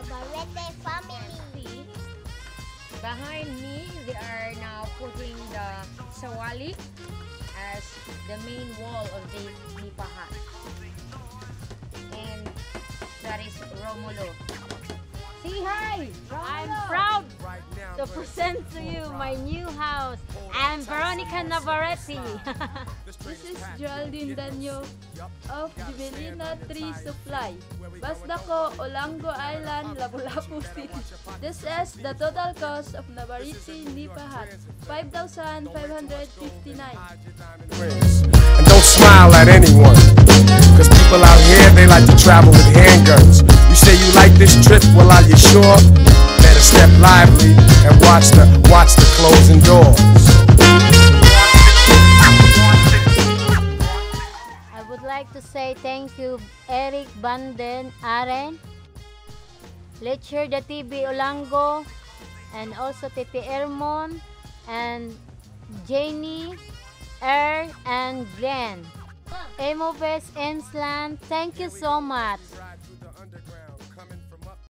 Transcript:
Navarrete family. Behind me, they are now putting the sawali as the main wall of the nipa hut. And that is Romulo. Say hi! I'm proud to present to you my new house. I'm Veronica Navarrete. This is Geraldine Danyo of Juvelina Tree Supply, Basdaco, Olango Island, Lapu-Lapu City. This is the total cost of Navarrete Nipa Hut, 5,559. And don't smile at anyone, cause people out here, they like to travel with handguns. You say you like this trip, well are you sure? Better step lively and watch the closing doors. I would like to say thank you, Eric Banden Aren, Lecher the TV Olango, and also Tete Ermon, and Janie, and Glenn. Emoves Ensland, thank you so much.